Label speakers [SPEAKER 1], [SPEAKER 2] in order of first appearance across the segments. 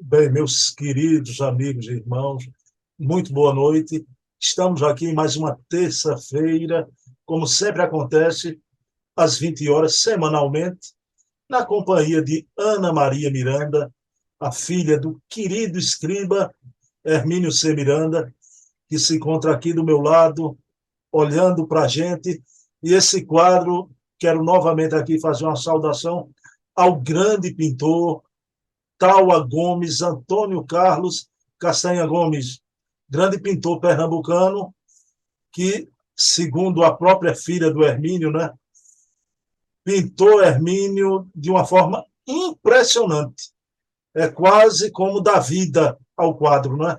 [SPEAKER 1] Bem, meus queridos amigos e irmãos, muito boa noite. Estamos aqui em mais uma terça-feira, como sempre acontece, às 20 horas, semanalmente, na companhia de Ana Maria Miranda, a filha do querido escriba Hermínio C. Miranda, que se encontra aqui do meu lado, olhando para a gente. E esse quadro, quero novamente aqui fazer uma saudação ao grande pintor, Taua Gomes, Antônio Carlos Castanha Gomes, grande pintor pernambucano, que, segundo a própria filha do Hermínio, né, pintou Hermínio de uma forma impressionante. É quase como dar vida ao quadro, né?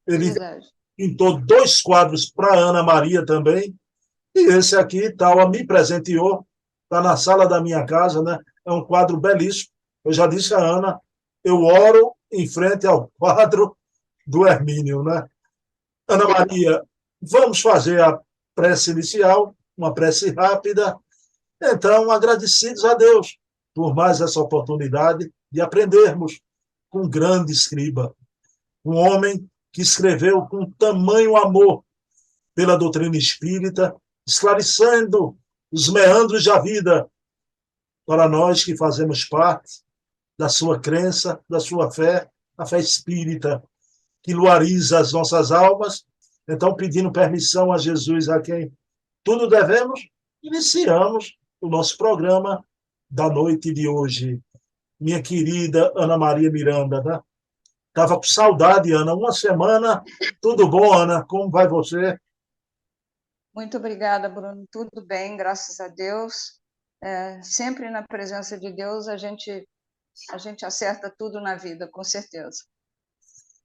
[SPEAKER 1] Ele
[SPEAKER 2] Verdade.
[SPEAKER 1] pintou dois quadros para Ana Maria também, e esse aqui, Taua, me presenteou, está na sala da minha casa, né? É um quadro belíssimo. Eu já disse a Ana, eu oro em frente ao quadro do Hermínio, né? Ana Maria, vamos fazer a prece inicial, uma prece rápida. Então, agradecidos a Deus por mais essa oportunidade de aprendermos com um grande escriba, um homem que escreveu com tamanho amor pela doutrina espírita, esclarecendo os meandros da vida para nós que fazemos parte da sua crença, da sua fé, a fé espírita, que luariza as nossas almas. Então, pedindo permissão a Jesus, a quem tudo devemos, iniciamos o nosso programa da noite de hoje. Minha querida Ana Maria Miranda, né? Estava com saudade, Ana. Uma semana, tudo bom, Ana? Como vai você?
[SPEAKER 2] Muito obrigada, Bruno. Tudo bem, graças a Deus. Sempre na presença de Deus a gente acerta tudo na vida, com certeza.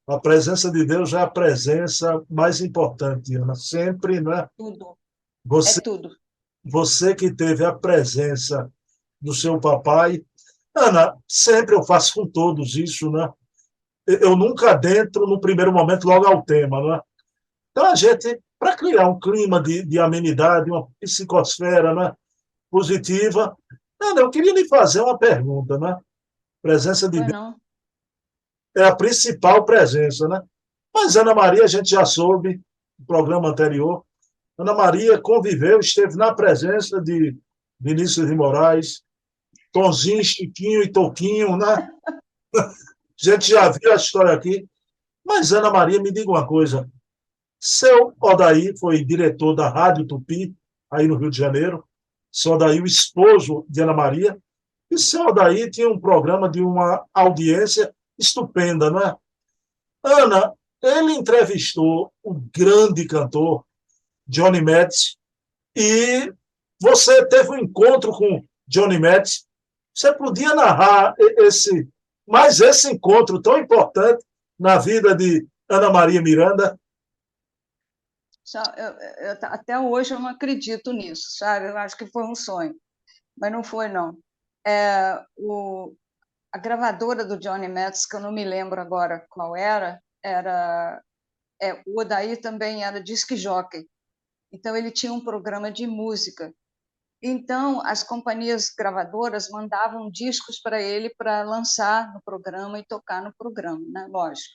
[SPEAKER 1] A presença de Deus é a presença mais importante, Ana. Sempre, né?
[SPEAKER 2] Tudo. É
[SPEAKER 1] Você,
[SPEAKER 2] tudo.
[SPEAKER 1] você que teve a presença do seu papai. Ana, sempre eu faço com todos isso, né? Eu nunca adentro no primeiro momento logo ao tema, né? Então a gente, para criar um clima de amenidade, uma psicosfera, né, positiva, Ana, eu queria lhe fazer uma pergunta, né? Presença de
[SPEAKER 2] Não é
[SPEAKER 1] Deus
[SPEAKER 2] não?
[SPEAKER 1] é a principal presença, né? Mas Ana Maria, a gente já soube no programa anterior, Ana Maria conviveu, esteve na presença de Vinícius de Moraes, Tonzinho, Chiquinho e Toquinho, né? A gente já viu a história aqui. Mas, Ana Maria, me diga uma coisa. Seu Odaí foi diretor da Rádio Tupi, aí no Rio de Janeiro. Seu Odaí, o esposo de Ana Maria. E seu Odaí tinha um programa de uma audiência estupenda, não é? Ana, ele entrevistou o grande cantor Johnny Metz e você teve um encontro com Johnny Metz. Você podia narrar esse encontro tão importante na vida de Ana Maria Miranda?
[SPEAKER 2] Até hoje eu não acredito nisso, sabe? Eu acho que foi um sonho, mas não foi, não. A gravadora do Johnny Metz, que eu não me lembro agora qual o Odaí também era disc jockey. Então, ele tinha um programa de música. Então, as companhias gravadoras mandavam discos para ele para lançar no programa e tocar no programa, né? Lógico.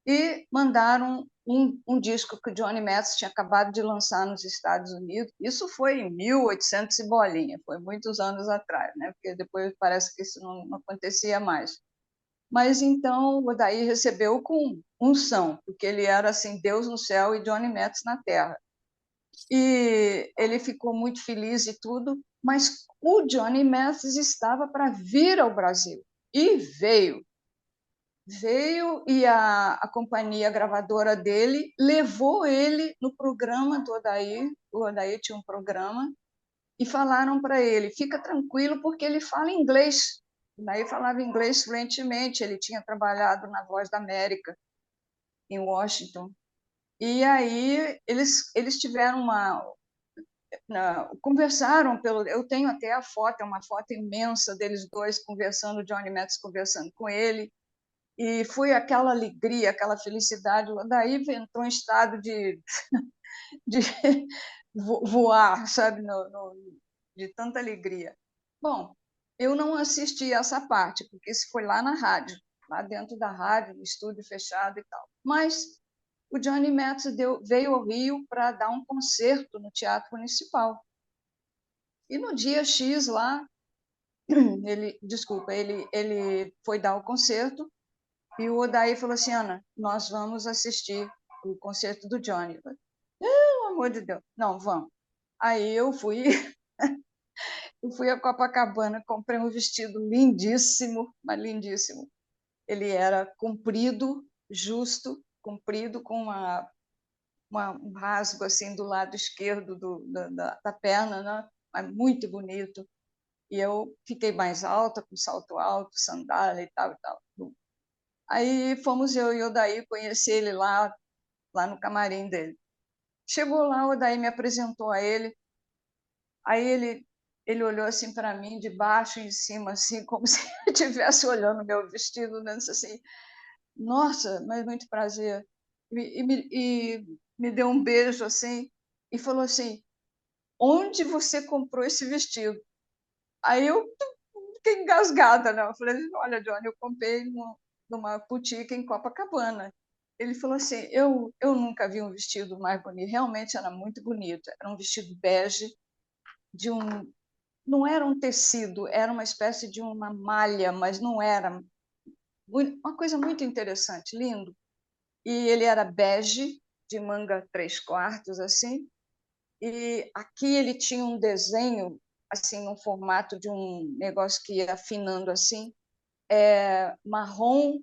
[SPEAKER 2] E mandaram um disco que o Johnny Metz tinha acabado de lançar nos Estados Unidos. Isso foi em 1800 e bolinha, foi muitos anos atrás, né? Porque depois parece que isso não acontecia mais. Mas então o Odaí recebeu com unção, porque ele era assim, Deus no céu e Johnny Metz na terra. E ele ficou muito feliz e tudo, mas o Johnny Metz estava para vir ao Brasil e veio. Veio e a companhia gravadora dele levou ele no programa do Odaí. O Odaí tinha um programa e falaram para ele: fica tranquilo, porque ele fala inglês. O Odaí falava inglês fluentemente, ele tinha trabalhado na Voz da América, em Washington. E aí eles tiveram conversaram eu tenho até a foto, é uma foto imensa deles dois conversando, Johnny Metz conversando com ele, e foi aquela alegria, aquela felicidade. Daí entrou em estado de voar, sabe, de tanta alegria. Bom, eu não assisti essa parte, porque isso foi lá na rádio. lá dentro da rádio, no estúdio fechado e tal. Mas o Johnny Metz veio ao Rio para dar um concerto no Teatro Municipal. E no dia X lá, ele foi dar o concerto e o Odaí falou assim, Ana, nós vamos assistir o concerto do Johnny. Eu falei, pelo amor de Deus, não, vamos. Aí eu fui a Copacabana, comprei um vestido lindíssimo, mas lindíssimo. Ele era comprido, justo, comprido, com um rasgo assim do lado esquerdo da perna, né? Mas muito bonito. E eu fiquei mais alta, com salto alto, sandália e tal e tal. Aí fomos eu e o Odaí conhecer ele lá no camarim dele. Chegou lá, o Odaí me apresentou a ele. Aí ele olhou assim para mim, de baixo em cima, assim, como se ele estivesse olhando meu vestido, né? Disse assim, nossa, mas muito prazer. E me deu um beijo assim e falou assim, onde você comprou esse vestido? Aí eu fiquei engasgada, né? Eu falei, olha, Johnny, eu comprei numa boutique em Copacabana. Ele falou assim, eu nunca vi um vestido mais bonito, realmente era muito bonito, era um vestido bege, não era um tecido, era uma espécie de uma malha, mas não era, uma coisa muito interessante, lindo. E ele era bege, de manga 3/4, assim, e aqui ele tinha um desenho, assim, no formato de um negócio que ia afinando assim, marrom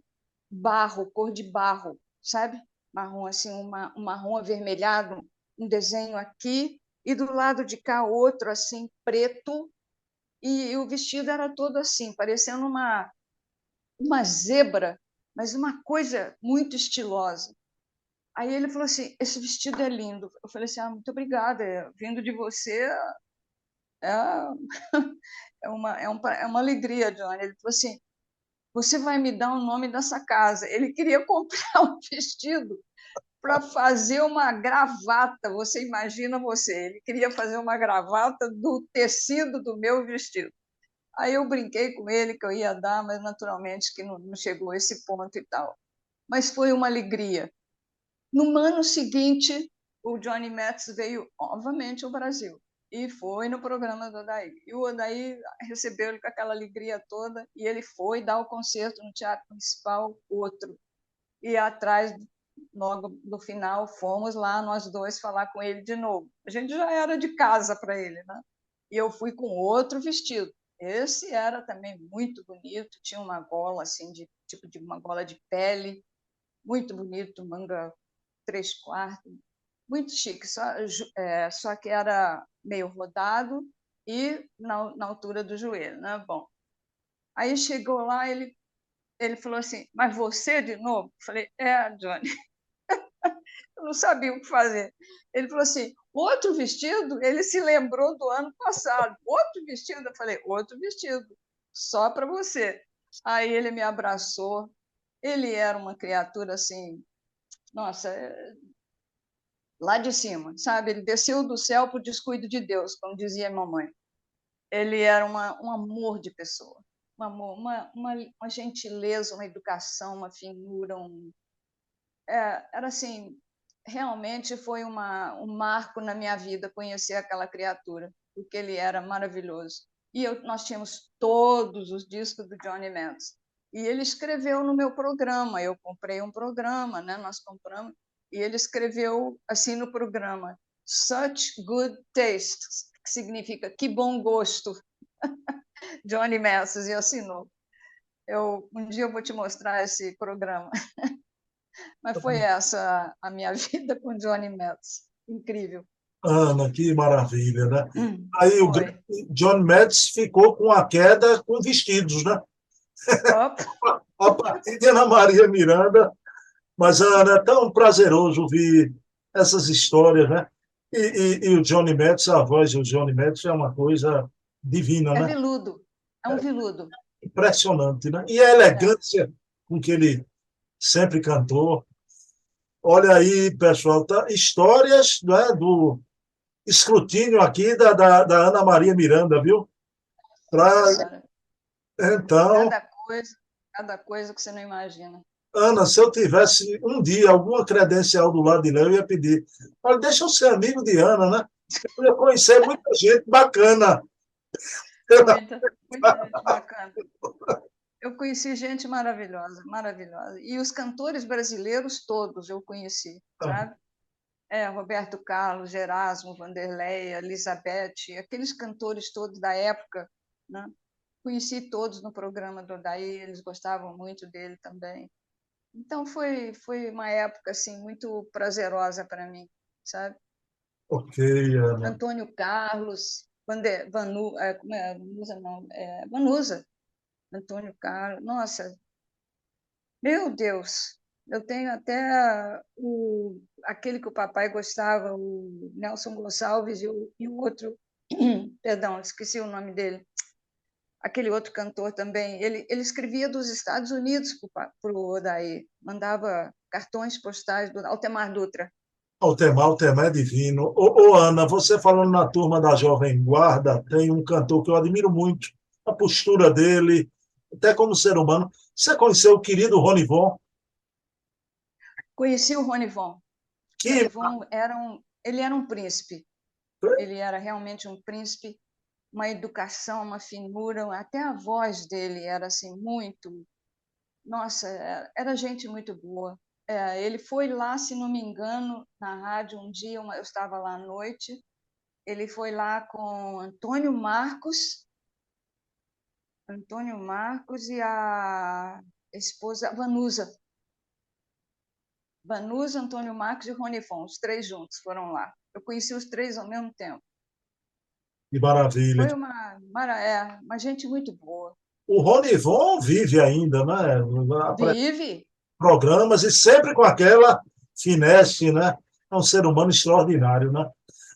[SPEAKER 2] barro, cor de barro, sabe? Marrom, assim, um marrom avermelhado, um desenho aqui, e do lado de cá outro, assim, preto, e o vestido era todo assim, parecendo uma zebra, mas uma coisa muito estilosa. Aí ele falou assim, esse vestido é lindo. Eu falei assim, muito obrigada, vindo de você é, é uma alegria, Johnny. Ele falou assim, você vai me dar o nome dessa casa. Ele queria comprar um vestido para fazer uma gravata. Você imagina você, ele queria fazer uma gravata do tecido do meu vestido. Aí eu brinquei com ele que eu ia dar, mas naturalmente que não chegou a esse ponto e tal. Mas foi uma alegria. No ano seguinte, o Johnny Metz veio novamente ao Brasil e foi no programa do Odaí. E o Odaí recebeu ele com aquela alegria toda e ele foi dar o concerto no Teatro Municipal, outro. E atrás, logo no final, fomos lá, nós dois, falar com ele de novo. A gente já era de casa para ele, né? E eu fui com outro vestido. Esse era também muito bonito, tinha uma gola assim, tipo de uma gola de pele, muito bonito, manga 3/4, muito chique, só que era meio rodado e na altura do joelho, né? Bom, aí chegou lá, ele falou assim, mas você de novo? Eu falei, Johnny, eu não sabia o que fazer. Ele falou assim, outro vestido? Ele se lembrou do ano passado. Outro vestido? Eu falei, outro vestido, só para você. Aí ele me abraçou, ele era uma criatura assim, nossa, lá de cima, sabe? Ele desceu do céu por descuido de Deus, como dizia a mamãe. Ele era um amor de pessoa, um amor, uma gentileza, uma educação, uma finura, era assim, realmente foi um marco na minha vida conhecer aquela criatura, porque ele era maravilhoso. E nós tínhamos todos os discos do Johnny Metz. E ele escreveu no meu programa, eu comprei um programa, né? Nós compramos, e ele escreveu assim no programa, Such Good Taste, que significa que bom gosto, Johnny Metz, e assinou. Um dia eu vou te mostrar esse programa. Mas foi essa a minha vida com Johnny Metz. Incrível.
[SPEAKER 1] Ana, que maravilha, né? Aí o
[SPEAKER 2] Foi.
[SPEAKER 1] John Metz ficou com a queda com vestidos, né?
[SPEAKER 2] Opa.
[SPEAKER 1] A partir de Ana Maria Miranda. Mas, Ana, é tão prazeroso ouvir essas histórias, né? E o Johnny Metz, a voz do Johnny Metz é uma coisa divina,
[SPEAKER 2] É
[SPEAKER 1] né?
[SPEAKER 2] veludo. É um veludo.
[SPEAKER 1] Impressionante, né? E a
[SPEAKER 2] É.
[SPEAKER 1] elegância com que ele sempre cantou. Olha aí, pessoal, tá? Histórias, né, do escrutínio aqui da Ana Maria Miranda, viu? Pra,
[SPEAKER 2] Senhora.
[SPEAKER 1] então,
[SPEAKER 2] Cada coisa. Cada coisa que você não imagina.
[SPEAKER 1] Ana, se eu tivesse um dia alguma credencial do lado de lá, eu ia pedir. Olha, deixa eu ser amigo de Ana, né? Eu ia conhecer muita gente bacana.
[SPEAKER 2] Muita gente bacana. Eu conheci gente maravilhosa, maravilhosa. E os cantores brasileiros todos eu conheci, sabe? Roberto Carlos, Gerasmo, Vanderleia, Elizabeth, aqueles cantores todos da época, né? Conheci todos no programa do Odaí, eles gostavam muito dele também. Então foi uma época assim muito prazerosa para mim, sabe?
[SPEAKER 1] Ok, Ana.
[SPEAKER 2] Antônio Carlos, como é? Vanusa, não, Vanusa, Antônio Carlos, nossa, meu Deus, eu tenho até aquele que o papai gostava, o Nelson Gonçalves e o outro, perdão, esqueci o nome dele, aquele outro cantor também, ele escrevia dos Estados Unidos para o Odaí, mandava cartões postais do Altemar Dutra.
[SPEAKER 1] O tema é divino. Ana, você falando na turma da Jovem Guarda, tem um cantor que eu admiro muito, a postura dele, até como ser humano. Você conheceu o querido Ronivon?
[SPEAKER 2] Conheci o Ronivon.
[SPEAKER 1] Que
[SPEAKER 2] Ronivon ele era um príncipe. Ele era realmente um príncipe, uma educação, uma finura, até a voz dele era assim muito, nossa, era gente muito boa. Ele foi lá, se não me engano, na rádio um dia, eu estava lá à noite, ele foi lá com Antônio Marcos e a esposa Vanusa, Antônio Marcos e Ronifon, os três juntos foram lá. Eu conheci os três ao mesmo tempo.
[SPEAKER 1] maravilha.
[SPEAKER 2] Foi uma gente muito boa.
[SPEAKER 1] O Ronivon vive ainda, né?
[SPEAKER 2] Vive.
[SPEAKER 1] Programas e sempre com aquela finesse, né? É um ser humano extraordinário, né?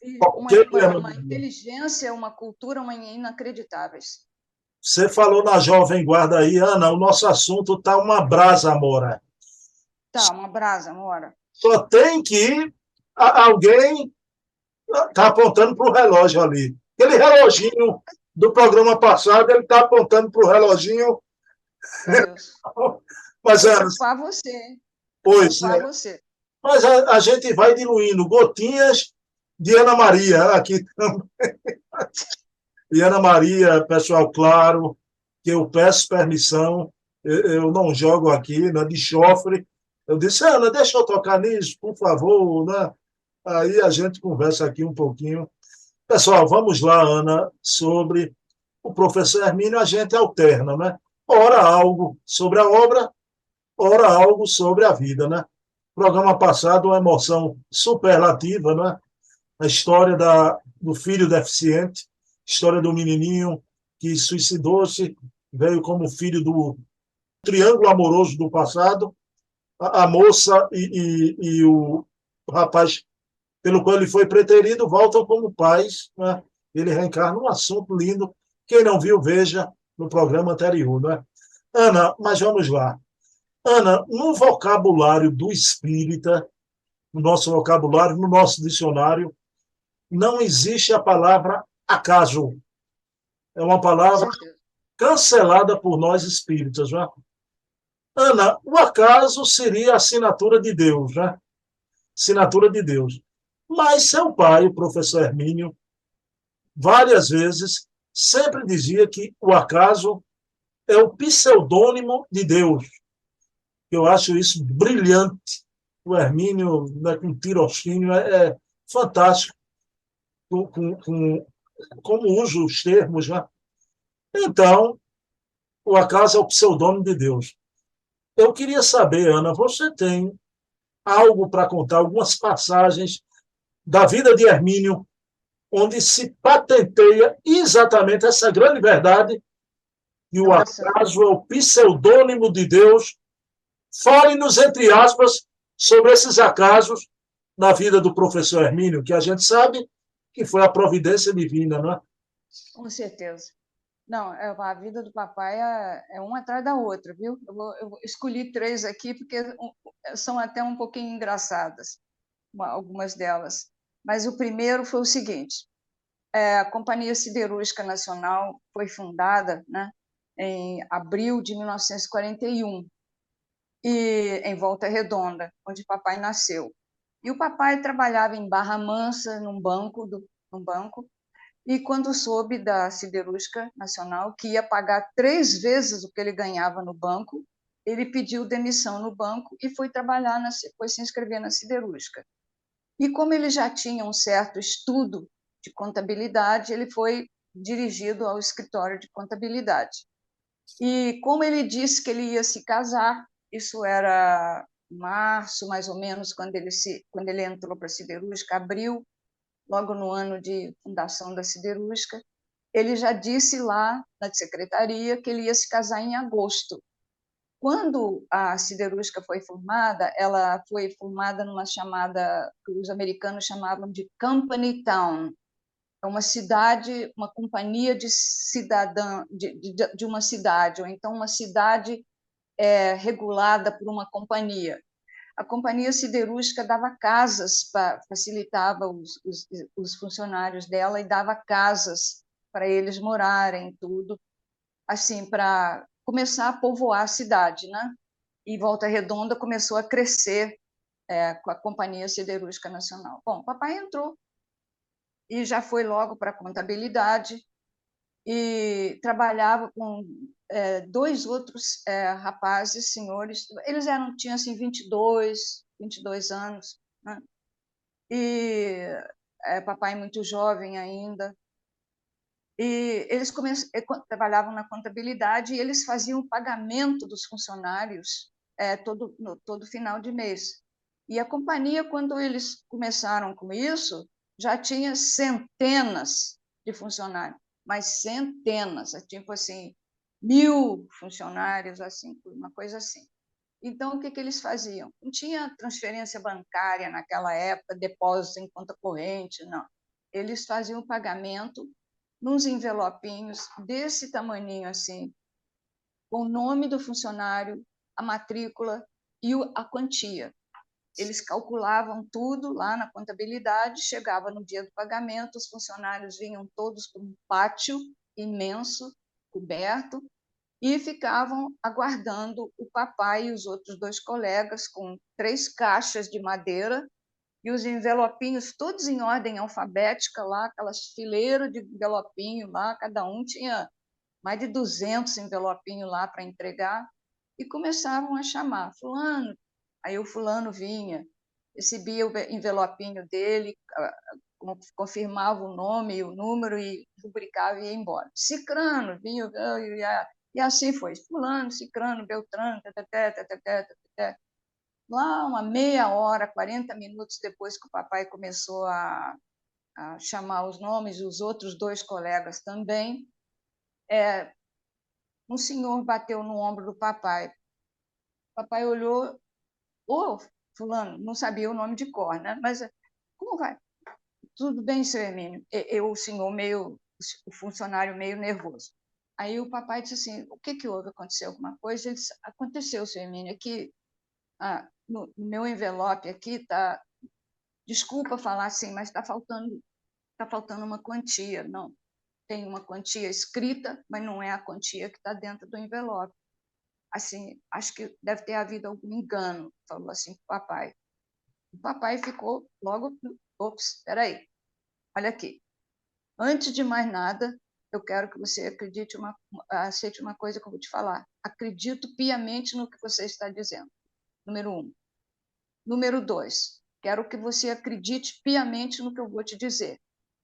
[SPEAKER 2] E
[SPEAKER 1] Ok,
[SPEAKER 2] uma inteligência, uma cultura inacreditáveis.
[SPEAKER 1] você falou na Jovem Guarda aí, Ana, o nosso assunto tá uma brasa, amora.
[SPEAKER 2] Tá, uma brasa, Mora.
[SPEAKER 1] Só tem que alguém tá apontando para o relógio ali. Aquele reloginho do programa passado, ele está apontando para o reloginho.
[SPEAKER 2] Meu Deus.
[SPEAKER 1] Mas,
[SPEAKER 2] Vou
[SPEAKER 1] Ana,
[SPEAKER 2] poupar você. Vou
[SPEAKER 1] pois
[SPEAKER 2] poupar
[SPEAKER 1] é.
[SPEAKER 2] você.
[SPEAKER 1] Mas a gente vai diluindo gotinhas de Ana Maria aqui também. E Ana Maria, pessoal, claro, que eu peço permissão, eu não jogo aqui, né, de chofre. Eu disse, Ana, deixa eu tocar nisso, por favor, né? Aí a gente conversa aqui um pouquinho. Pessoal, vamos lá, Ana, sobre o professor Hermínio, a gente alterna, né? Ora algo sobre a obra, ora algo sobre a vida, né? Programa passado, uma emoção superlativa, né? A história do filho deficiente, história do menininho que suicidou-se, veio como filho do triângulo amoroso do passado, a moça e o rapaz pelo qual ele foi preterido voltam como pais, né? Ele reencarna um assunto lindo. Quem não viu, veja no programa anterior, né? Ana, mas vamos lá. Ana, no vocabulário do espírita, no nosso vocabulário, no nosso dicionário, não existe a palavra acaso. É uma
[SPEAKER 2] Com
[SPEAKER 1] palavra
[SPEAKER 2] certeza.
[SPEAKER 1] cancelada por nós espíritas. Né? Ana, o acaso seria a assinatura de Deus, né? Assinatura de Deus. Mas seu pai, o professor Hermínio, várias vezes, sempre dizia que o acaso é o pseudônimo de Deus. Eu acho isso brilhante. O Hermínio, né, com tirocínio, é fantástico como usa os termos. Né? Então, o acaso é o pseudônimo de Deus. Eu queria saber, Ana, você tem algo para contar, algumas passagens da vida de Hermínio, onde se patenteia exatamente essa grande verdade que o
[SPEAKER 2] Nossa,
[SPEAKER 1] acaso é o pseudônimo de Deus. Fale-nos, entre aspas, sobre esses acasos na vida do professor Hermínio, que a gente sabe que foi a providência divina, não é?
[SPEAKER 2] com certeza. Não, a vida do papai é uma atrás da outra, viu? Eu escolhi três aqui porque são até um pouquinho engraçadas, algumas delas. Mas o primeiro foi o seguinte: a Companhia Siderúrgica Nacional foi fundada, né, em abril de 1941, e em Volta Redonda, onde papai nasceu. E o papai trabalhava em Barra Mansa, num banco, e quando soube da Siderúrgica Nacional, que ia pagar 3 vezes o que ele ganhava no banco, ele pediu demissão no banco e foi se inscrever na siderúrgica. E como ele já tinha um certo estudo de contabilidade, ele foi dirigido ao escritório de contabilidade. E como ele disse que ele ia se casar, isso era março, mais ou menos, quando ele entrou para a siderúrgica, abril, logo no ano de fundação da siderúrgica, ele já disse lá na secretaria que ele ia se casar em agosto. Quando a siderúrgica foi formada, ela foi formada numa chamada que os americanos chamavam de Company Town. É uma cidade, uma companhia de cidadã de uma cidade, ou então uma cidade regulada por uma companhia. A companhia siderúrgica dava casas, facilitava os funcionários dela e dava casas para eles morarem, tudo, assim, para começar a povoar a cidade, né? E Volta Redonda começou a crescer com a Companhia Siderúrgica Nacional. Bom, papai entrou e já foi logo para a contabilidade e trabalhava com 2 outros rapazes, senhores. Eles tinham assim 22 anos, né? E papai muito jovem ainda. E eles trabalhavam na contabilidade e eles faziam o pagamento dos funcionários todo final de mês. E a companhia, quando eles começaram com isso, já tinha centenas de funcionários, mas centenas, tipo assim, 1.000 funcionários, assim, uma coisa assim. Então, o que eles faziam? Não tinha transferência bancária naquela época, depósito em conta corrente, não. Eles faziam o pagamento nos envelopinhos desse tamaninho assim, com o nome do funcionário, a matrícula e a quantia. Eles calculavam tudo lá na contabilidade, chegava no dia do pagamento, os funcionários vinham todos para um pátio imenso, coberto, e ficavam aguardando o papai e os outros 2 colegas com 3 caixas de madeira e os envelopinhos todos em ordem alfabética lá, aquelas fileiras de envelopinho lá, cada um tinha mais de 200 envelopinhos lá para entregar, e começavam a chamar, fulano, aí o fulano vinha, recebia o envelopinho dele, confirmava o nome e o número e rubricava e ia embora. Cicrano vinha, e assim foi, fulano, cicrano, beltrano, lá uma meia hora, 40 minutos depois que o papai começou a chamar os nomes, os outros 2 colegas também, um senhor bateu no ombro do papai. O papai olhou, fulano, não sabia o nome de cor, né? Mas como vai? Tudo bem, seu Hermínio? O senhor o funcionário meio nervoso. Aí o papai disse assim, o que houve? Aconteceu alguma coisa? Ele disse, aconteceu, seu Hermínio, aqui no meu envelope aqui está, desculpa falar assim, mas está faltando uma quantia. Não, tem uma quantia escrita, mas não é a quantia que está dentro do envelope. Assim, acho que deve ter havido algum engano, falou assim para o papai. O papai ficou logo, ops, espera aí, olha aqui. Antes de mais nada, eu quero que você aceite uma coisa que eu vou te falar. Acredito piamente no que você está dizendo. Número 1. Número 2, quero que você acredite piamente no que eu vou te dizer.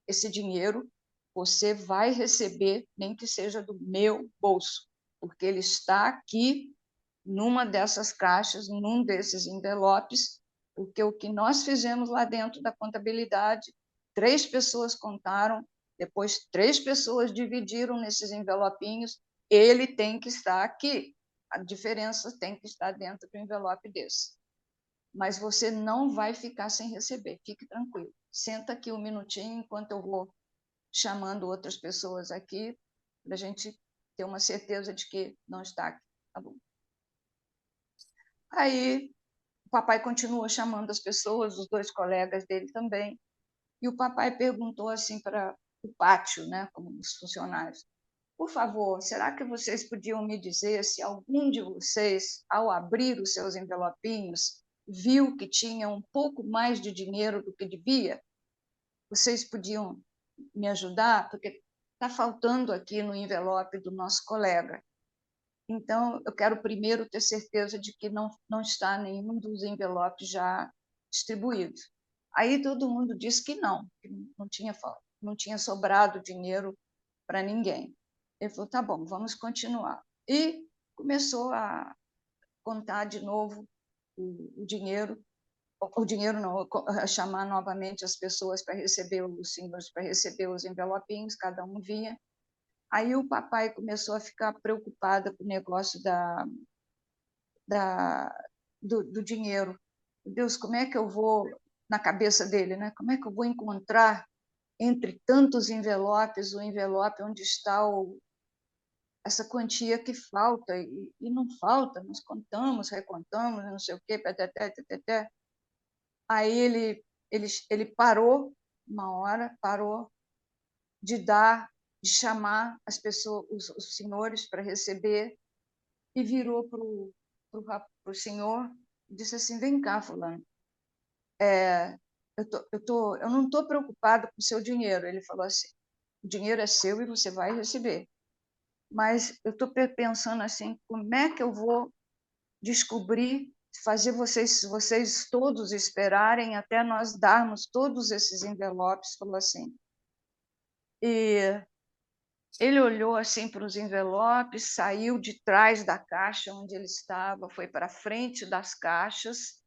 [SPEAKER 2] Esse dinheiro você vai receber, nem que seja do meu bolso, porque ele está aqui numa dessas caixas, num desses envelopes, porque o que nós fizemos lá dentro da contabilidade, 3 pessoas contaram, depois 3 pessoas dividiram nesses envelopinhos, ele tem que estar aqui. A diferença tem que estar dentro do envelope desse. Mas você não vai ficar sem receber, fique tranquilo. Senta aqui um minutinho enquanto eu vou chamando outras pessoas aqui, para a gente ter uma certeza de que não está aqui, tá bom? Aí o papai continuou chamando as pessoas, os 2 colegas dele também, e o papai perguntou assim para o pátio, né, como os funcionários, Por favor, será que vocês podiam me dizer se algum de vocês, ao abrir os seus envelopinhos, viu que tinha um pouco mais de dinheiro do que devia? Vocês podiam me ajudar? Porque está faltando aqui no envelope do nosso colega. Então, eu quero primeiro ter certeza de que não está nenhum dos envelopes já distribuído. Aí todo mundo disse que não tinha sobrado dinheiro para ninguém. Ele falou, tá bom, vamos continuar. E começou a contar de novo o dinheiro não, a chamar novamente as pessoas para receber os senhores, para receber os envelopinhos, cada um vinha. Aí o papai começou a ficar preocupado com o negócio do dinheiro. Deus, como é que eu vou, na cabeça dele, né? Como é que eu vou encontrar entre tantos envelopes o envelope onde está essa quantia que falta? E não falta, nós contamos, recontamos, não sei o quê, teté. Aí ele parou uma hora, parou de chamar as pessoas, os senhores para receber, e virou para o senhor e disse assim, vem cá, fulano, eu não estou preocupado com o seu dinheiro. Ele falou assim, o dinheiro é seu e você vai receber. Mas eu estou pensando assim, como é que eu vou descobrir, fazer vocês todos esperarem até nós darmos todos esses envelopes? Falou assim. E ele olhou assim para os envelopes, saiu de trás da caixa onde ele estava, foi para frente das caixas,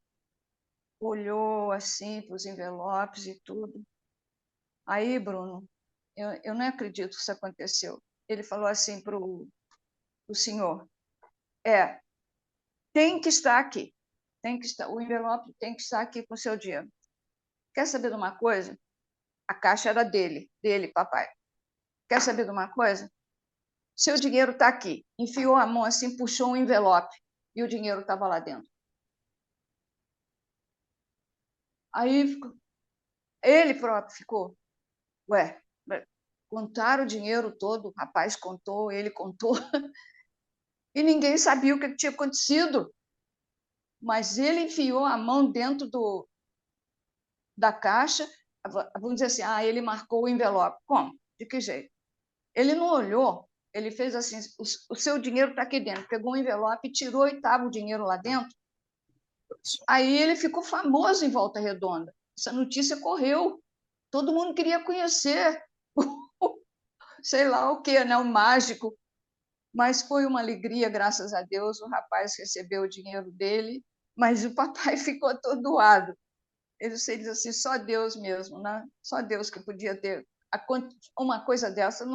[SPEAKER 2] olhou assim para os envelopes e tudo. Aí, Bruno, eu não acredito que isso aconteceu. Ele falou assim para o senhor, tem que estar aqui, o envelope tem que estar aqui com o seu dinheiro. Quer saber de uma coisa? A caixa era dele, papai. Quer saber de uma coisa? Seu dinheiro está aqui. Enfiou a mão assim, puxou um envelope e o dinheiro estava lá dentro. Aí ele próprio ficou, ué, contaram o dinheiro todo, o rapaz contou, ele contou, e ninguém sabia o que tinha acontecido. Mas ele enfiou a mão dentro da caixa, vamos dizer assim, ele marcou o envelope. Como? De que jeito? Ele não olhou, ele fez assim, o seu dinheiro está aqui dentro. Pegou um envelope, tirou e estava o dinheiro lá dentro. Aí ele ficou famoso em Volta Redonda. Essa notícia correu. Todo mundo queria conhecer, sei lá o que, né? O mágico. Mas foi uma alegria, graças a Deus. O rapaz recebeu o dinheiro dele, mas o papai ficou atordoado. Ele diz assim, só Deus mesmo, né? Só Deus que podia ter uma coisa dessa.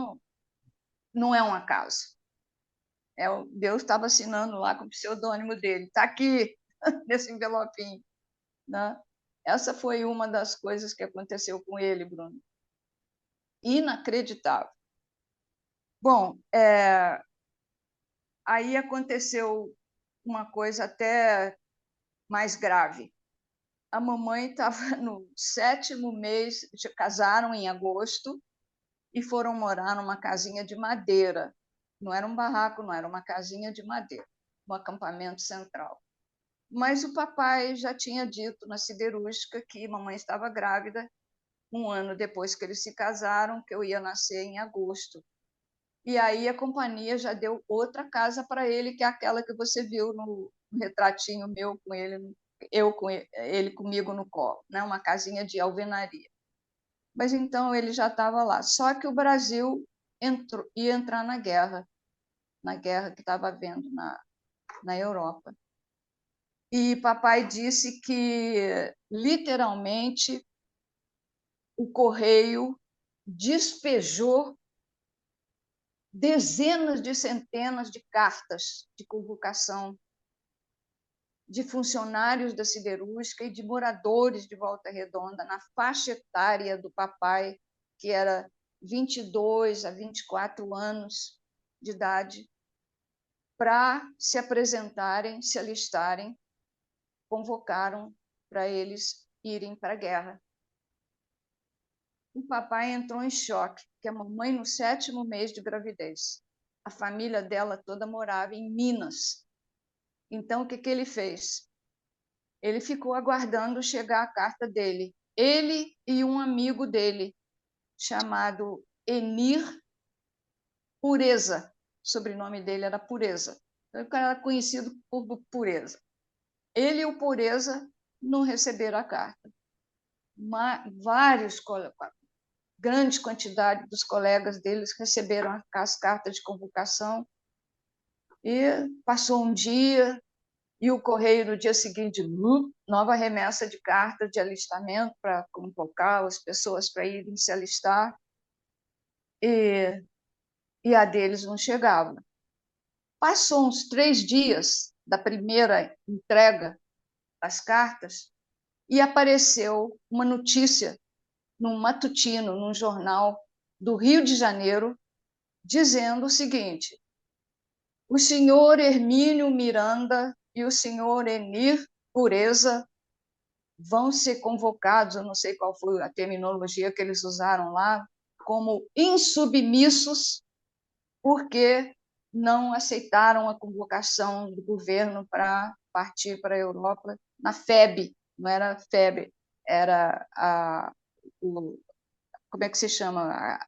[SPEAKER 2] Não é um acaso. Deus estava assinando lá com o pseudônimo dele. Está aqui, nesse envelopinho. Né? Essa foi uma das coisas que aconteceu com ele, Bruno. Inacreditável. Bom, aí aconteceu uma coisa até mais grave. A mamãe estava no 7º mês, casaram em agosto e foram morar numa casinha de madeira. Não era um barraco, não, era uma casinha de madeira, no acampamento central. Mas o papai já tinha dito na siderúrgica que mamãe estava grávida 1 ano depois que eles se casaram, que eu ia nascer em agosto. E aí a companhia já deu outra casa para ele, que é aquela que você viu no retratinho meu com ele, eu com ele comigo no colo, né? Uma casinha de alvenaria. Mas então ele já estava lá. Só que o Brasil ia entrar na guerra que estava havendo na Europa. E papai disse que, literalmente, o correio despejou dezenas de centenas de cartas de convocação de funcionários da siderúrgica e de moradores de Volta Redonda na faixa etária do papai, que era 22 a 24 anos de idade, para se apresentarem, se alistarem, convocaram para eles irem para a guerra. O papai entrou em choque, que a mamãe, no 7º mês de gravidez, a família dela toda morava em Minas. Então, o que ele fez? Ele ficou aguardando chegar a carta dele. Ele e um amigo dele, chamado Enir Pureza. O sobrenome dele era Pureza. Então, o cara era conhecido por Pureza. Ele e o Pureza não receberam a carta. Vários, grande quantidade dos colegas deles receberam as cartas de convocação. E passou um dia, e o correio no dia seguinte, nova remessa de carta de alistamento para convocar as pessoas para irem se alistar, e a deles não chegava. Passou uns 3 dias da primeira entrega das cartas e apareceu uma notícia num matutino, num jornal do Rio de Janeiro, dizendo o seguinte: o senhor Hermínio Miranda e o senhor Enir Pureza vão ser convocados, eu não sei qual foi a terminologia que eles usaram lá, como insubmissos, porque não aceitaram a convocação do governo para partir para a Europa na FEB, não era FEB, era como é que se chama?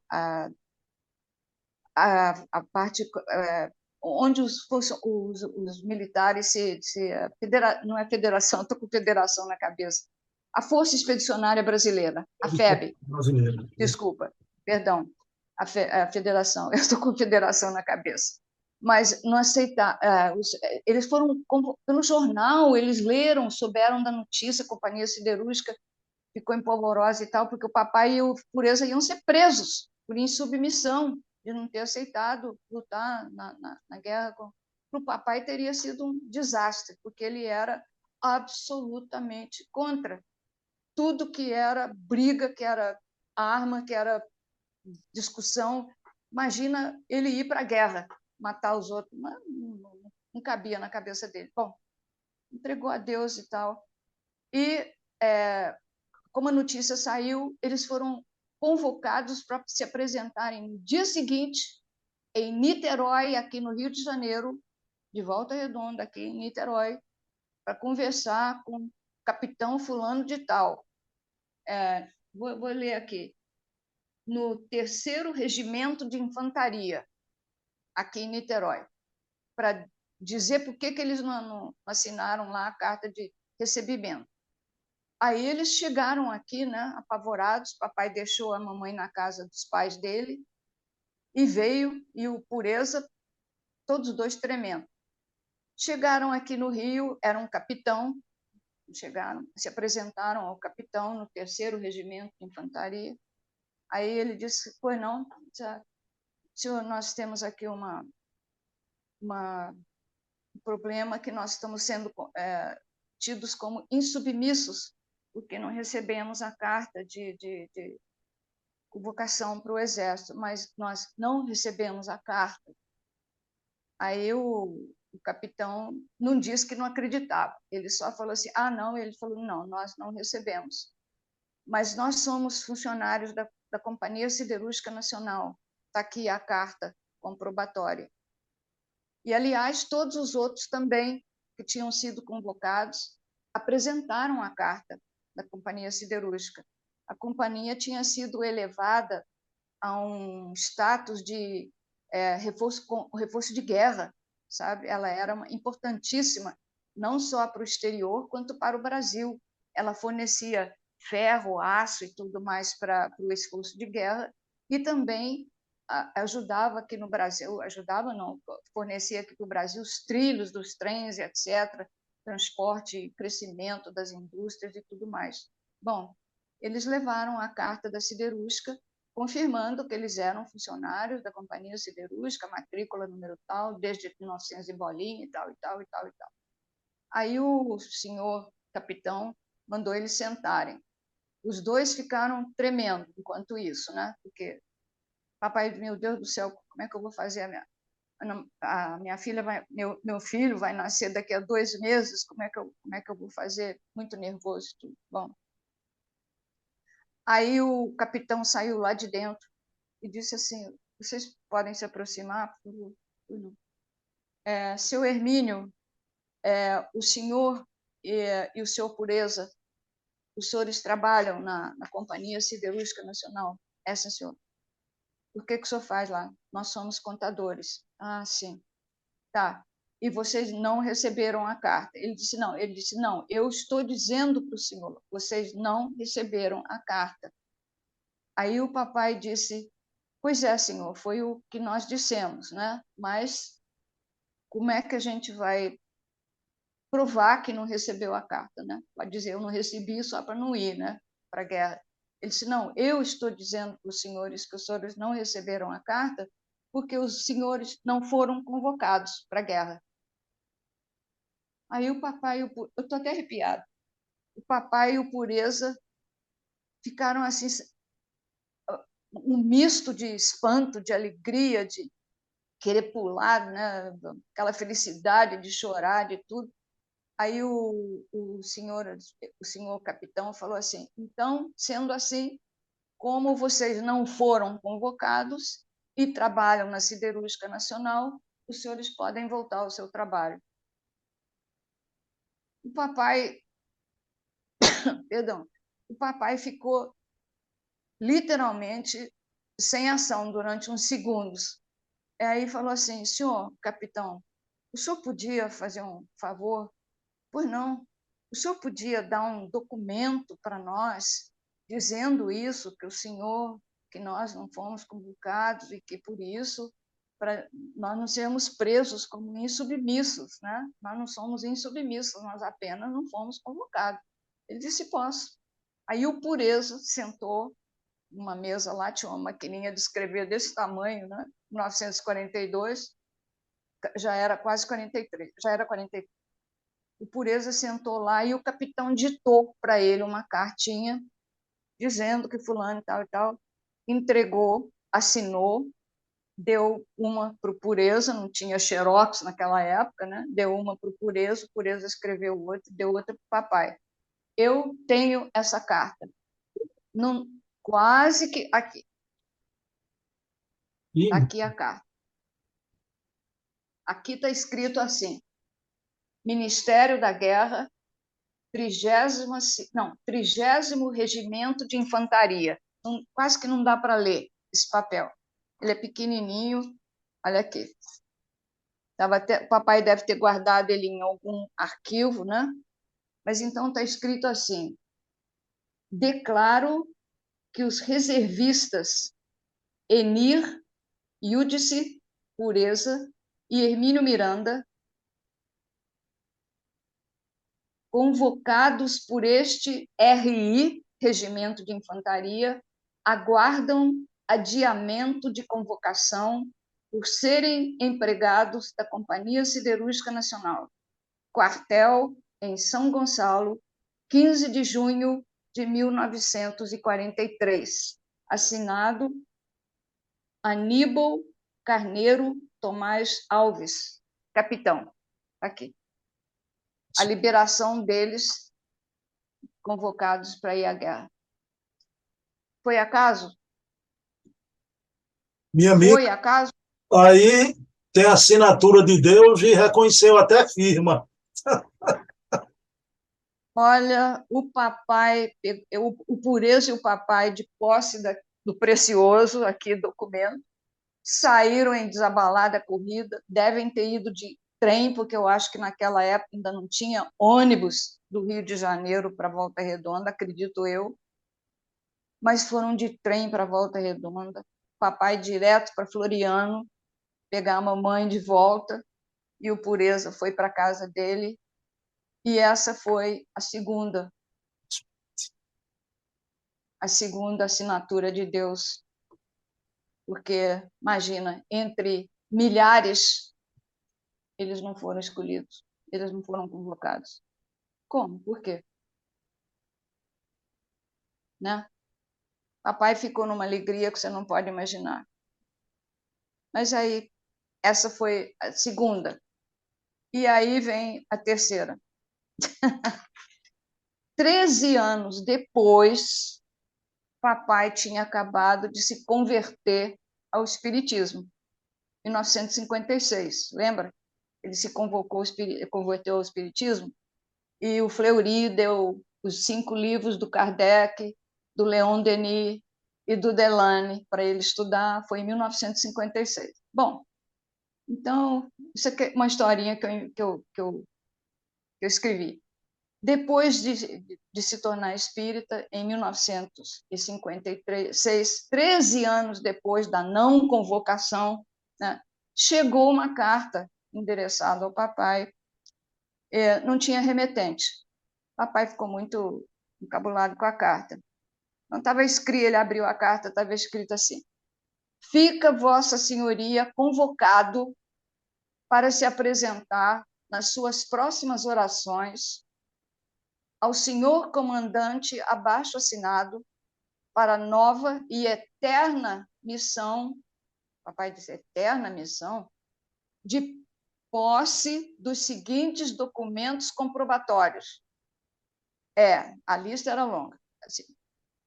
[SPEAKER 2] A parte onde os militares não é federação, estou com federação na cabeça, a Força Expedicionária Brasileira, a FEB,
[SPEAKER 1] Brasileiro.
[SPEAKER 2] desculpa, perdão, a federação, eu estou com federação na cabeça, mas não aceitar, eles foram pelo jornal, eles leram, souberam da notícia, a Companhia Siderúrgica ficou em polvorosa e tal, porque o papai e o Pureza iam ser presos por insubmissão, de não ter aceitado lutar na guerra. Para o papai teria sido um desastre, porque ele era absolutamente contra tudo que era briga, que era arma, que era discussão. Imagina ele ir para a guerra, matar os outros. Não cabia na cabeça dele. Bom, entregou a Deus e tal. E como a notícia saiu, eles foram convocados para se apresentarem no dia seguinte em Niterói, aqui no Rio de Janeiro, de Volta Redonda, aqui em Niterói, para conversar com o capitão fulano de tal. Vou ler aqui. No 3º Regimento de Infantaria, aqui em Niterói, para dizer por que eles não assinaram lá a carta de recebimento. Aí eles chegaram aqui, né, apavorados, papai deixou a mamãe na casa dos pais dele, e veio, e o Pureza, todos os dois tremendo. Chegaram aqui no Rio, era um capitão, chegaram, se apresentaram ao capitão no 3º Regimento de Infantaria. Aí ele disse: pois não, senhor, nós temos aqui um problema, que nós estamos sendo tidos como insubmissos, porque não recebemos a carta de convocação para o Exército, mas nós não recebemos a carta. Aí o capitão não disse que não acreditava, ele só falou assim: não, ele falou: não, nós não recebemos, mas nós somos funcionários da Companhia Siderúrgica Nacional, está aqui a carta comprobatória. E, aliás, todos os outros também que tinham sido convocados apresentaram a carta da Companhia Siderúrgica. A companhia tinha sido elevada a um status de reforço de guerra, sabe? Ela era importantíssima, não só para o exterior, quanto para o Brasil. Ela fornecia ferro, aço e tudo mais para o esforço de guerra, e também ajudava aqui no Brasil, fornecia aqui para o Brasil os trilhos dos trens, etc., transporte e crescimento das indústrias e tudo mais. Bom, eles levaram a carta da siderúrgica, confirmando que eles eram funcionários da Companhia Siderúrgica, matrícula número tal, desde 1900 e bolinha e tal, e tal, e tal, e tal. Aí o senhor capitão mandou eles sentarem. Os dois ficaram tremendo enquanto isso, né? Porque, papai, meu Deus do céu, como é que eu vou fazer a minha filha meu filho vai nascer daqui a 2 meses, como é que eu vou fazer? Muito nervoso tudo. Bom, aí o capitão saiu lá de dentro e disse assim: vocês podem se aproximar? Seu Hermínio, o senhor e o senhor Pureza, os senhores trabalham na Companhia Siderúrgica Nacional? Sim, senhor. O que o senhor faz lá? Nós somos contadores. Ah, sim. Tá. E vocês não receberam a carta? Ele disse, não, eu estou dizendo para o senhor, vocês não receberam a carta. Aí o papai disse, pois é, senhor, foi o que nós dissemos, né? Mas como é que a gente vai provar que não recebeu a carta, né? Pode dizer, eu não recebi só para não ir, né? Para a guerra. Ele disse, não, eu estou dizendo para os senhores que os senhores não receberam a carta porque os senhores não foram convocados para a guerra. Aí o papai, eu estou até arrepiado, o papai e o Pureza ficaram assim, um misto de espanto, de alegria, de querer pular, né? Aquela felicidade de chorar, de tudo. Aí o senhor capitão falou assim, então, sendo assim, como vocês não foram convocados e trabalham na Siderúrgica Nacional, os senhores podem voltar ao seu trabalho. O papai, o papai ficou literalmente sem ação durante uns segundos. Aí falou assim, senhor capitão, o senhor podia fazer um favor? Pois não. O senhor podia dar um documento para nós dizendo isso, que o senhor, que nós não fomos convocados e que por isso para nós não sermos presos como insubmissos, né? Nós não somos insubmissos, nós apenas não fomos convocados. Ele disse, posso. Aí o Pureza sentou numa mesa lá, tinha uma maquininha de escrever desse tamanho, né? 1942, já era quase 43, já era 43. O Pureza sentou lá e o capitão ditou para ele uma cartinha dizendo que fulano e tal, entregou, assinou, deu uma para o Pureza, não tinha xerox naquela época, né? Deu uma para o Pureza escreveu outra, deu outra para o papai. Eu tenho essa carta. Não, quase que aqui. Está aqui a carta. Aqui está escrito assim, Ministério da Guerra, 30º Regimento de Infantaria. Quase que não dá para ler esse papel. Ele é pequenininho, olha aqui. O papai deve ter guardado ele em algum arquivo, né? Mas então está escrito assim, declaro que os reservistas Enir, Iúdice, Pureza e Hermínio Miranda, convocados por este RI, Regimento de Infantaria, aguardam adiamento de convocação por serem empregados da Companhia Siderúrgica Nacional, quartel em São Gonçalo, 15 de junho de 1943. Assinado Aníbal Carneiro Tomás Alves, capitão. Aqui. A liberação deles convocados para ir à guerra. Foi acaso?
[SPEAKER 1] Minha amiga,
[SPEAKER 2] Foi acaso?
[SPEAKER 1] aí tem a assinatura de Deus e reconheceu até firma.
[SPEAKER 2] Olha, o papai, o Pureza e o papai, de posse do precioso, aqui documento, saíram em desabalada corrida, devem ter ido de trem, porque eu acho que naquela época ainda não tinha ônibus do Rio de Janeiro para Volta Redonda, acredito eu, mas foram de trem para Volta Redonda, papai direto para Floriano, pegar a mamãe de volta, e o Pureza foi para a casa dele, e essa foi a segunda assinatura de Deus, porque, imagina, entre milhares, eles não foram escolhidos, eles não foram convocados. Como? Por quê? Né? Papai ficou numa alegria que você não pode imaginar. Mas aí, essa foi a segunda. E aí vem a terceira. 13 anos depois, papai tinha acabado de se converter ao espiritismo. 1956, lembra? Ele se converteu ao espiritismo, e o Fleury deu os 5 livros do Kardec, do Leon Denis e do Delane para ele estudar, foi em 1956. Bom, então, isso aqui é uma historinha que eu escrevi. Depois de se tornar espírita, em 1956, 13 anos depois da não convocação, né, chegou uma carta endereçada ao papai, não tinha remetente. O papai ficou muito encabulado com a carta. Não estava escrito, ele abriu a carta, estava escrito assim: fica Vossa Senhoria convocado para se apresentar nas suas próximas orações ao senhor comandante abaixo assinado para nova e eterna missão, papai disse eterna missão, de posse dos seguintes documentos comprobatórios. A lista era longa. Assim,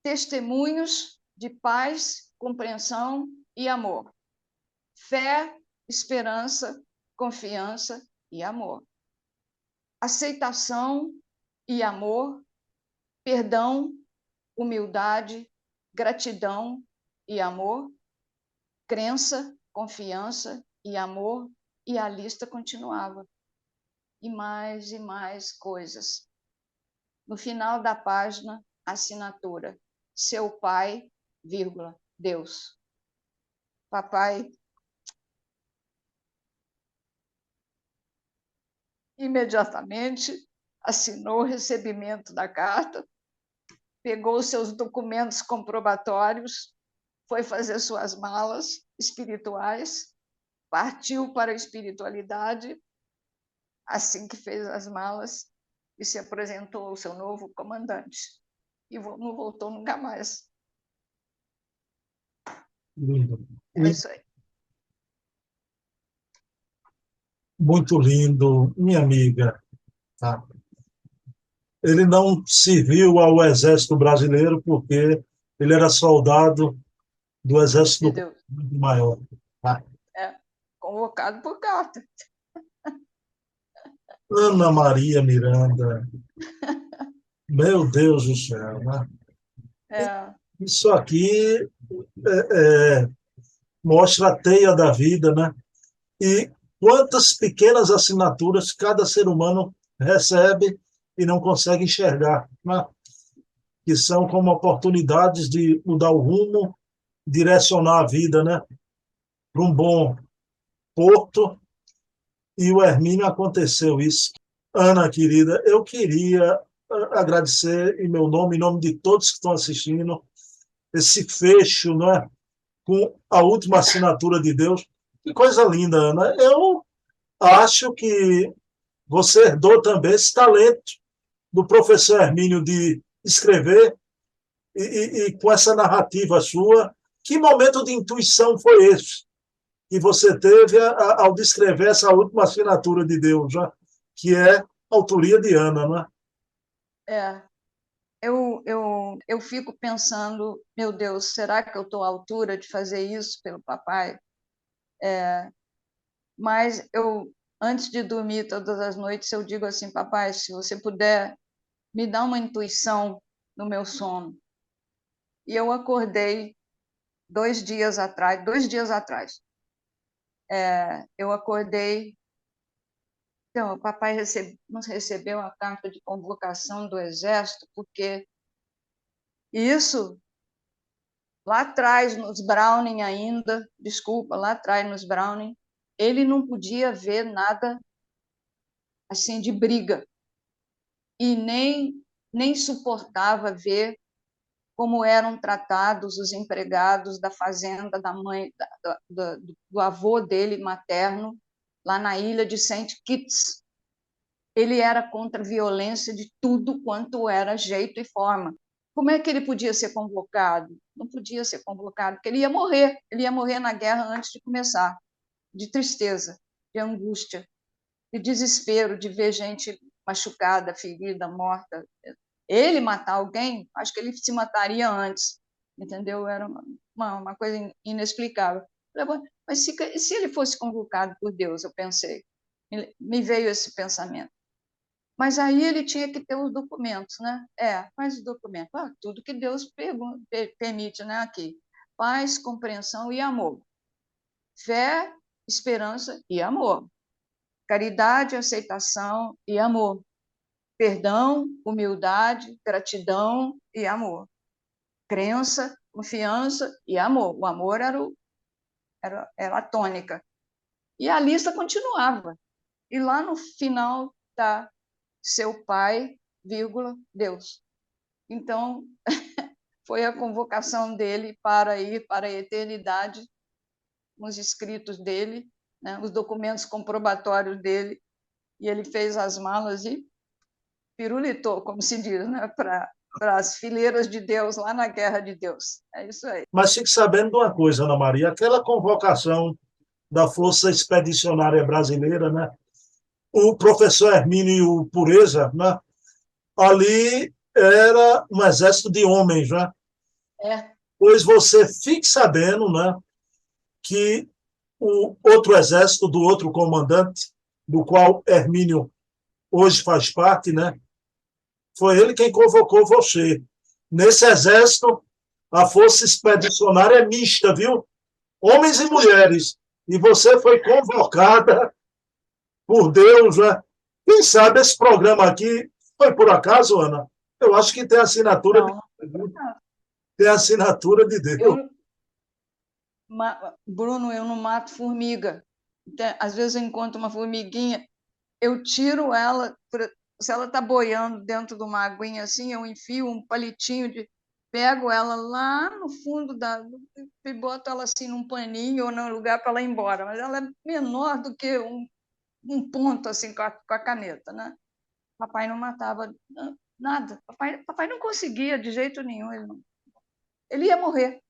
[SPEAKER 2] testemunhos de paz, compreensão e amor. Fé, esperança, confiança e amor. Aceitação e amor, perdão, humildade, gratidão e amor, crença, confiança e amor, e a lista continuava. E mais coisas. No final da página, assinatura: seu pai, vírgula, Deus. Papai imediatamente assinou o recebimento da carta, pegou seus documentos comprobatórios, foi fazer suas malas espirituais, partiu para a espiritualidade, assim que fez as malas, e se apresentou ao seu novo comandante. E não voltou nunca mais.
[SPEAKER 1] Lindo.
[SPEAKER 2] É isso aí.
[SPEAKER 1] Muito lindo, minha amiga. Tá? Ele não serviu ao Exército Brasileiro porque ele era soldado do
[SPEAKER 2] De
[SPEAKER 1] Exército
[SPEAKER 2] Deus.
[SPEAKER 1] Maior. Tá?
[SPEAKER 2] Convocado por carta.
[SPEAKER 1] Ana Maria Miranda. Meu Deus do céu, né? Isso aqui mostra a teia da vida, né? E quantas pequenas assinaturas cada ser humano recebe e não consegue enxergar, né? Que são como oportunidades de mudar o rumo, direcionar a vida, né? Para um bom porto. E o Hermínio aconteceu isso. Ana, querida, eu queria agradecer em meu nome, em nome de todos que estão assistindo, esse fecho, né? Com a última assinatura de Deus. Que coisa linda, Ana. Eu acho que você herdou também esse talento do professor Hermínio de escrever e com essa narrativa sua. Que momento de intuição foi esse que você teve ao descrever essa última assinatura de Deus, né? Que é a autoria de Ana, não é?
[SPEAKER 2] Eu fico pensando, meu Deus, será que eu estou à altura de fazer isso pelo papai? Mas antes de dormir todas as noites, eu digo assim: papai, se você puder, me dá uma intuição no meu sono. E eu acordei 2 dias atrás. Eu acordei. Então, o papai não recebeu a carta de convocação do Exército, porque isso, lá atrás, nos Browning ainda, desculpa, lá atrás, nos Browning, ele não podia ver nada assim de briga, e nem suportava ver como eram tratados os empregados da fazenda da mãe, do avô dele materno, lá na ilha de Saint Kitts. Ele era contra a violência de tudo quanto era jeito e forma. Como é que ele podia ser convocado? Não podia ser convocado, porque ele ia morrer na guerra antes de começar, de tristeza, de angústia, de desespero de ver gente machucada, ferida, morta. Ele matar alguém, acho que ele se mataria antes, entendeu? Era uma coisa inexplicável. Mas se ele fosse convocado por Deus, eu pensei, me veio esse pensamento. Mas aí ele tinha que ter os documentos, né? Faz o documento. Tudo que Deus permite, né? Aqui. Paz, compreensão e amor. Fé, esperança e amor. Caridade, aceitação e amor. Perdão, humildade, gratidão e amor. Crença, confiança e amor. O amor era a tônica. E a lista continuava. E lá no final está seu pai, vírgula, Deus. Então, foi a convocação dele para ir para a eternidade, os escritos dele, né, os documentos comprobatórios dele, e ele fez as malas e pirulitou, como se diz, né, para as fileiras de Deus, lá na guerra de Deus. É isso aí.
[SPEAKER 1] Mas fique sabendo de uma coisa, Ana Maria, aquela convocação da Força Expedicionária Brasileira, né? O professor Hermínio Pureza, né? Ali era um exército de homens, né? Pois você fique sabendo, né, que o outro exército do outro comandante, do qual Hermínio hoje faz parte, né, foi ele quem convocou você. Nesse exército, a força expedicionária é mista, viu? Homens e mulheres. E você foi convocada por Deus, né? Quem sabe esse programa aqui foi por acaso, Ana? Eu acho que tem assinatura de Deus. Tem assinatura de Deus.
[SPEAKER 2] Bruno, eu não mato formiga. Às vezes eu encontro uma formiguinha, eu tiro ela, se ela está boiando dentro de uma aguinha assim, eu enfio um palitinho pego ela lá no fundo e boto ela assim num paninho ou num lugar para ela ir embora, mas ela é menor do que um ponto assim com a caneta, né? Papai não matava nada, papai não conseguia de jeito nenhum, ele ia morrer.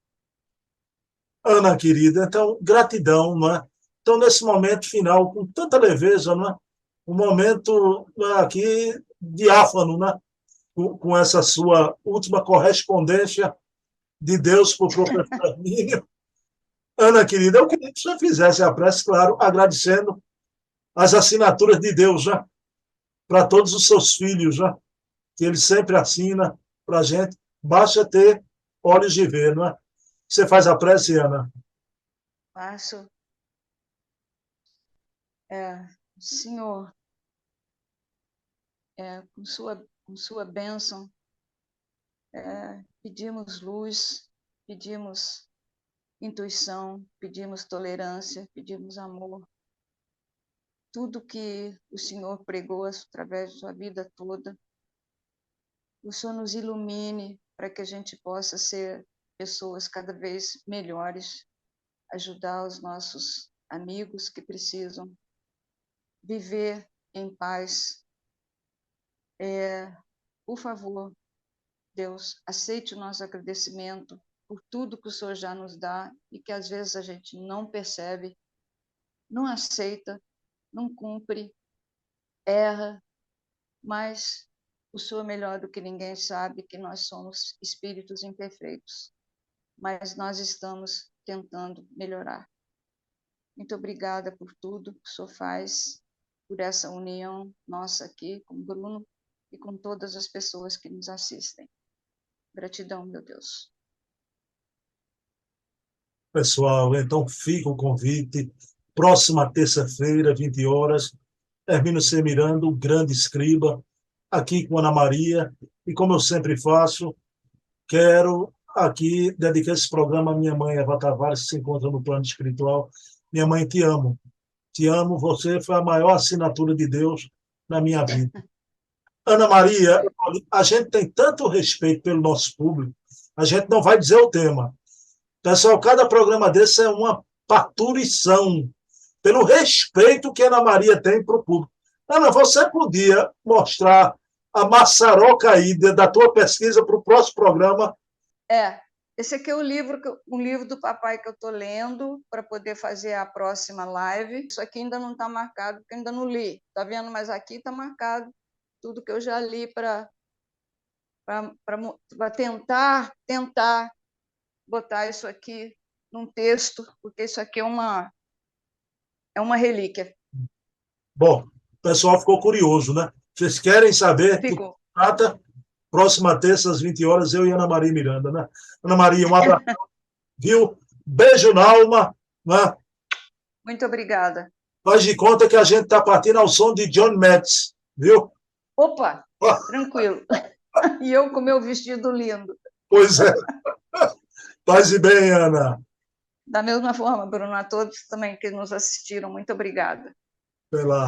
[SPEAKER 1] Ana querida, então, gratidão, não é? Então, nesse momento final, com tanta leveza, não é? Um momento aqui diáfano, né? Com essa sua última correspondência de Deus para o professor Hermínio. Ana querida, eu queria que você fizesse a prece, claro, agradecendo as assinaturas de Deus, né? Para todos os seus filhos, né? Que ele sempre assina para a gente. Basta ter olhos de ver, não é? Você faz a prece, Ana?
[SPEAKER 2] Faço. Senhor, com sua bênção, pedimos luz, pedimos intuição, pedimos tolerância, pedimos amor. Tudo que o Senhor pregou através de sua vida toda, o Senhor nos ilumine para que a gente possa ser pessoas cada vez melhores, ajudar os nossos amigos que precisam viver em paz. Por favor, Deus, aceite o nosso agradecimento por tudo que o Senhor já nos dá e que às vezes a gente não percebe, não aceita, não cumpre, erra, mas o Senhor melhor do que ninguém sabe que nós somos espíritos imperfeitos, mas nós estamos tentando melhorar. Muito obrigada por tudo que o Senhor faz, por essa união nossa aqui com o Bruno e com todas as pessoas que nos assistem. Gratidão, meu Deus.
[SPEAKER 1] Pessoal, então fica o convite. Próxima terça-feira, 20 horas, Hermínio C. Miranda, o grande escriba, aqui com Ana Maria. E como eu sempre faço, quero aqui dedicar esse programa à minha mãe, Eva Tavares, que se encontra no plano espiritual. Minha mãe, te amo. Te amo, você foi a maior assinatura de Deus na minha vida. Ana Maria, a gente tem tanto respeito pelo nosso público, a gente não vai dizer o tema. Pessoal, cada programa desse é uma parturição, pelo respeito que a Ana Maria tem para o público. Ana, você podia mostrar a maçaroca aí da tua pesquisa para o próximo programa?
[SPEAKER 2] Esse aqui é um livro do papai que eu estou lendo para poder fazer a próxima live. Isso aqui ainda não está marcado, porque ainda não li. Está vendo? Mas aqui está marcado tudo que eu já li para tentar botar isso aqui num texto, porque isso aqui é uma relíquia.
[SPEAKER 1] Bom, o pessoal ficou curioso, né? Vocês querem saber do que
[SPEAKER 2] Ficou.
[SPEAKER 1] trata? Próxima terça, às 20 horas, eu e Ana Maria Miranda, né? Ana Maria, um abraço, viu? Beijo na alma, né?
[SPEAKER 2] Muito obrigada.
[SPEAKER 1] Faz de conta que a gente está partindo ao som de John Metz, viu?
[SPEAKER 2] Opa, tranquilo. E eu com meu vestido lindo.
[SPEAKER 1] Pois é. Faz bem, Ana.
[SPEAKER 2] Da mesma forma, Bruno, a todos também que nos assistiram, muito obrigada.
[SPEAKER 1] Pela